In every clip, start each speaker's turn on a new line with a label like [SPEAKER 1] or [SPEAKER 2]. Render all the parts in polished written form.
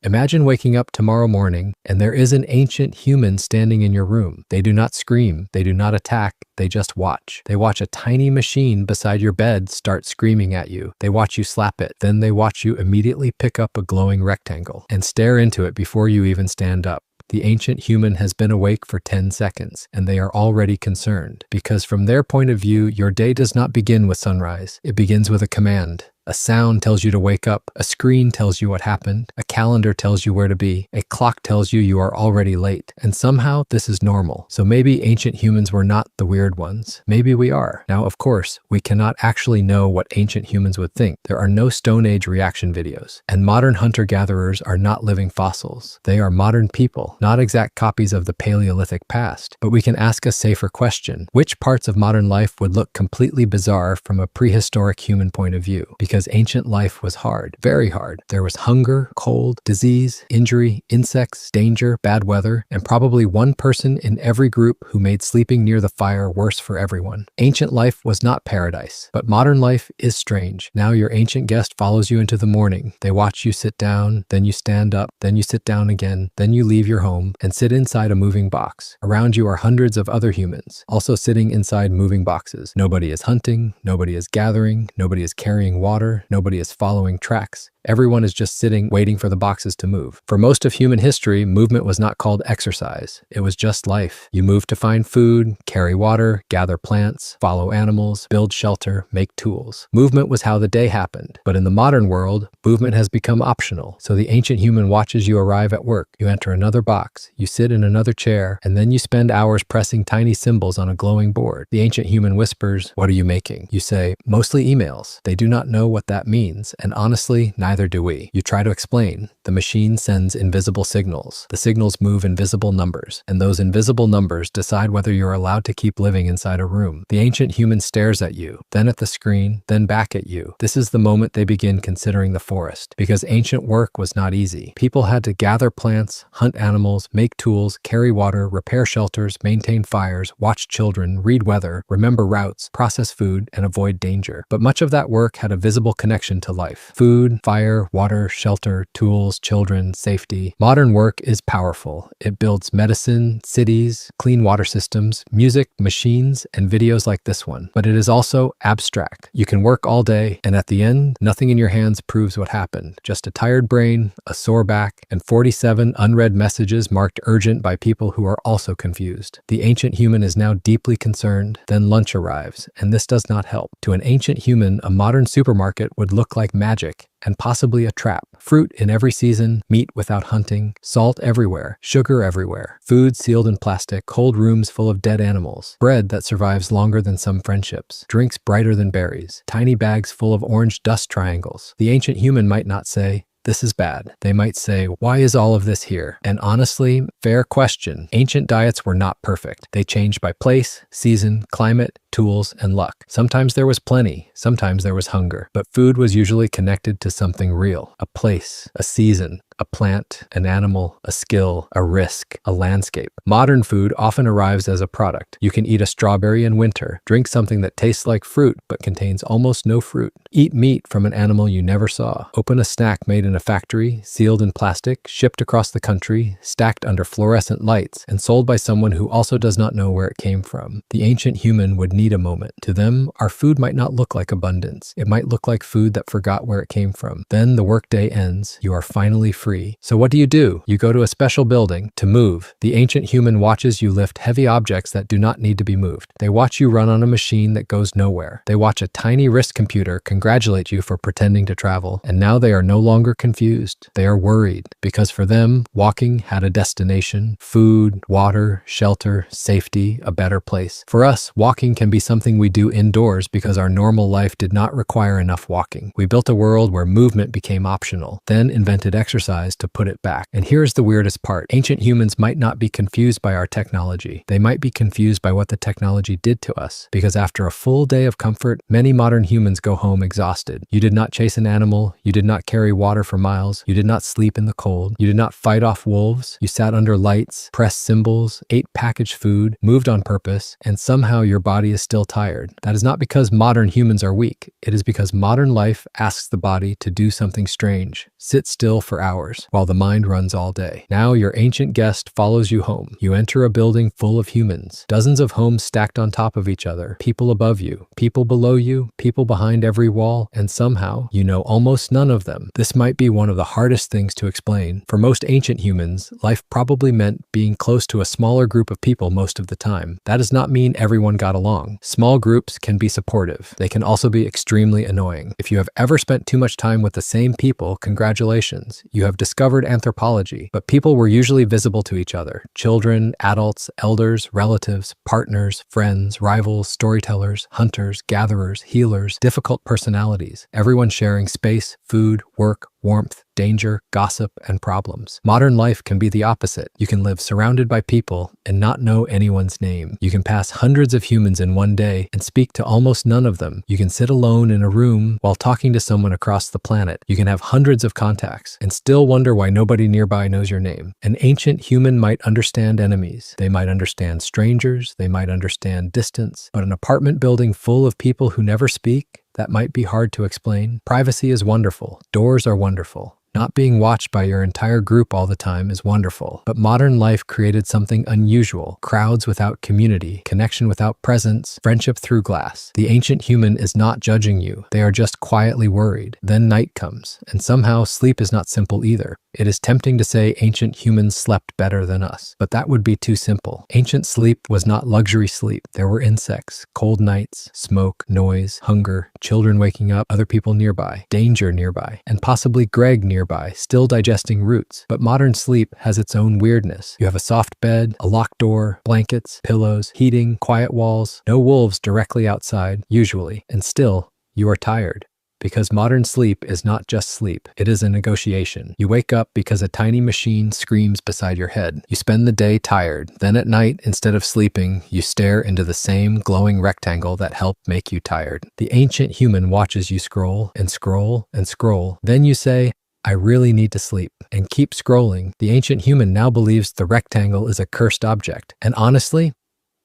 [SPEAKER 1] Imagine waking up tomorrow morning and there is an ancient human standing in your room. They do not scream, they do not attack, they just watch. They watch a tiny machine beside your bed start screaming at you. They watch you slap it. Then they watch you immediately pick up a glowing rectangle and stare into it before you even stand up. The ancient human has been awake for 10 seconds, and they are already concerned, because from their point of view, your day does not begin with sunrise. It begins with a command. A sound tells you to wake up, a screen tells you what happened, a calendar tells you where to be, a clock tells you are already late, and somehow this is normal. So maybe ancient humans were not the weird ones. Maybe we are. Now, of course, we cannot actually know what ancient humans would think. There are no Stone Age reaction videos, and modern hunter-gatherers are not living fossils. They are modern people, not exact copies of the Paleolithic past. But we can ask a safer question. Which parts of modern life would look completely bizarre from a prehistoric human point of view? Because ancient life was hard, very hard. There was hunger, cold, disease, injury, insects, danger, bad weather, and probably one person in every group who made sleeping near the fire worse for everyone. Ancient life was not paradise, but modern life is strange. Now your ancient guest follows you into the morning. They watch you sit down, then you stand up, then you sit down again, then you leave your home and sit inside a moving box. Around you are hundreds of other humans, also sitting inside moving boxes. Nobody is hunting, nobody is gathering, nobody is carrying water, nobody is following tracks. Everyone is just sitting, waiting for the boxes to move. For most of human history, movement was not called exercise. It was just life. You moved to find food, carry water, gather plants, follow animals, build shelter, make tools. Movement was how the day happened. But in the modern world, movement has become optional. So the ancient human watches you arrive at work. You enter another box, you sit in another chair, and then you spend hours pressing tiny symbols on a glowing board. The ancient human whispers, "What are you making?" You say, "Mostly emails." They do not know what that means, and honestly, neither do we. You try to explain. The machine sends invisible signals. The signals move invisible numbers, and those invisible numbers decide whether you're allowed to keep living inside a room. The ancient human stares at you, then at the screen, then back at you. This is the moment they begin considering the forest, because ancient work was not easy. People had to gather plants, hunt animals, make tools, carry water, repair shelters, maintain fires, watch children, read weather, remember routes, process food, and avoid danger. But much of that work had a visible connection to life. Food, fire, water, shelter, tools, children, safety. Modern work is powerful. It builds medicine, cities, clean water systems, music, machines, and videos like this one. But it is also abstract. You can work all day, and at the end, nothing in your hands proves what happened. Just a tired brain, a sore back, and 47 unread messages marked urgent by people who are also confused. The ancient human is now deeply concerned. Then lunch arrives, and this does not help. To an ancient human, a modern supermarket would look like magic, and possibly a trap. Fruit in every season, meat without hunting, salt everywhere, sugar everywhere, food sealed in plastic, cold rooms full of dead animals, bread that survives longer than some friendships, drinks brighter than berries, tiny bags full of orange dust triangles. The ancient human might not say, "This is bad." They might say, "Why is all of this here?" And honestly, fair question. Ancient diets were not perfect. They changed by place, season, climate, tools, and luck. Sometimes there was plenty, sometimes there was hunger, but food was usually connected to something real, a place, a season, a plant, an animal, a skill, a risk, a landscape. Modern food often arrives as a product. You can eat a strawberry in winter, drink something that tastes like fruit but contains almost no fruit, eat meat from an animal you never saw, open a snack made in a factory, sealed in plastic, shipped across the country, stacked under fluorescent lights, and sold by someone who also does not know where it came from. The ancient human would need a moment. To them, our food might not look like abundance. It might look like food that forgot where it came from. Then the workday ends. You are finally free. So what do? You go to a special building to move. The ancient human watches you lift heavy objects that do not need to be moved. They watch you run on a machine that goes nowhere. They watch a tiny wrist computer congratulate you for pretending to travel. And now they are no longer confused. They are worried, because for them, walking had a destination: food, water, shelter, safety, a better place. For us, walking can be something we do indoors because our normal life did not require enough walking. We built a world where movement became optional, then invented exercise to put it back. And here's the weirdest part. Ancient humans might not be confused by our technology. They might be confused by what the technology did to us. Because after a full day of comfort, many modern humans go home exhausted. You did not chase an animal. You did not carry water for miles. You did not sleep in the cold. You did not fight off wolves. You sat under lights, pressed symbols, ate packaged food, moved on purpose, and somehow your body is still tired. That is not because modern humans are weak. It is because modern life asks the body to do something strange. Sit still for hours. hours, while the mind runs all day. Now your ancient guest follows you home. You enter a building full of humans, dozens of homes stacked on top of each other, people above you, people below you, people behind every wall, and somehow you know almost none of them. This might be one of the hardest things to explain. For most ancient humans, life probably meant being close to a smaller group of people most of the time. That does not mean everyone got along. Small groups can be supportive. They can also be extremely annoying. If you have ever spent too much time with the same people, congratulations. You have discovered anthropology. But people were usually visible to each other. Children, adults, elders, relatives, partners, friends, rivals, storytellers, hunters, gatherers, healers, difficult personalities. Everyone sharing space, food, work, warmth, danger, gossip, and problems. Modern life can be the opposite. You can live surrounded by people and not know anyone's name. You can pass hundreds of humans in one day and speak to almost none of them. You can sit alone in a room while talking to someone across the planet. You can have hundreds of contacts and still wonder why nobody nearby knows your name. An ancient human might understand enemies. They might understand strangers. They might understand distance. But an apartment building full of people who never speak, that might be hard to explain. Privacy is wonderful. Doors are wonderful. Not being watched by your entire group all the time is wonderful. But modern life created something unusual. Crowds without community, connection without presence, friendship through glass. The ancient human is not judging you. They are just quietly worried. Then night comes, and somehow sleep is not simple either. It is tempting to say ancient humans slept better than us, but that would be too simple. Ancient sleep was not luxury sleep. There were insects, cold nights, smoke, noise, hunger, children waking up, other people nearby, danger nearby, and possibly Greg nearby, still digesting roots. But modern sleep has its own weirdness. You have a soft bed, a locked door, blankets, pillows, heating, quiet walls, no wolves directly outside, usually, and still, you are tired. Because modern sleep is not just sleep, it is a negotiation. You wake up because a tiny machine screams beside your head. You spend the day tired. Then at night, instead of sleeping, you stare into the same glowing rectangle that helped make you tired. The ancient human watches you scroll and scroll and scroll. Then you say, I really need to sleep, and keep scrolling. The ancient human now believes the rectangle is a cursed object. And honestly,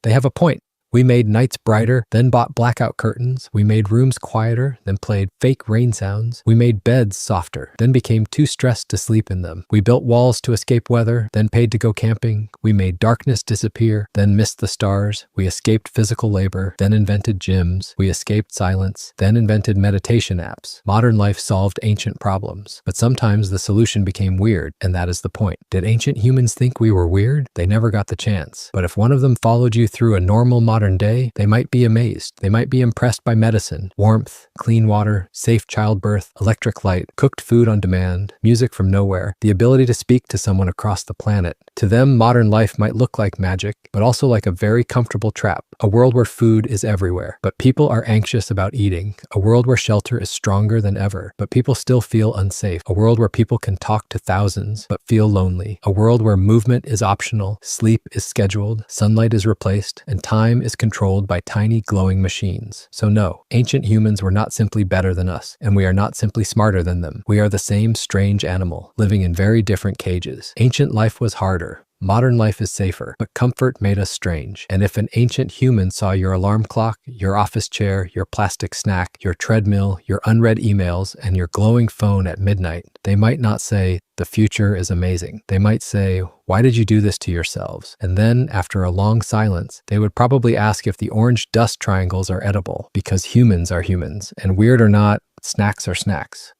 [SPEAKER 1] they have a point. We made nights brighter, then bought blackout curtains. We made rooms quieter, then played fake rain sounds. We made beds softer, then became too stressed to sleep in them. We built walls to escape weather, then paid to go camping. We made darkness disappear, then missed the stars. We escaped physical labor, then invented gyms. We escaped silence, then invented meditation apps. Modern life solved ancient problems, but sometimes the solution became weird, and that is the point. Did ancient humans think we were weird? They never got the chance. But if one of them followed you through a normal modern day, they might be amazed. They might be impressed by medicine, warmth, clean water, safe childbirth, electric light, cooked food on demand, music from nowhere, the ability to speak to someone across the planet. To them, modern life might look like magic, but also like a very comfortable trap. A world where food is everywhere, but people are anxious about eating. A world where shelter is stronger than ever, but people still feel unsafe. A world where people can talk to thousands, but feel lonely. A world where movement is optional, sleep is scheduled, sunlight is replaced, and time is controlled by tiny glowing machines. So no, ancient humans were not simply better than us, and we are not simply smarter than them. We are the same strange animal, living in very different cages. Ancient life was harder. Modern life is safer, but comfort made us strange. And if an ancient human saw your alarm clock, your office chair, your plastic snack, your treadmill, your unread emails, and your glowing phone at midnight, they might not say, the future is amazing. They might say, why did you do this to yourselves? And then, after a long silence, they would probably ask if the orange dust triangles are edible, because humans are humans, and weird or not, snacks are snacks.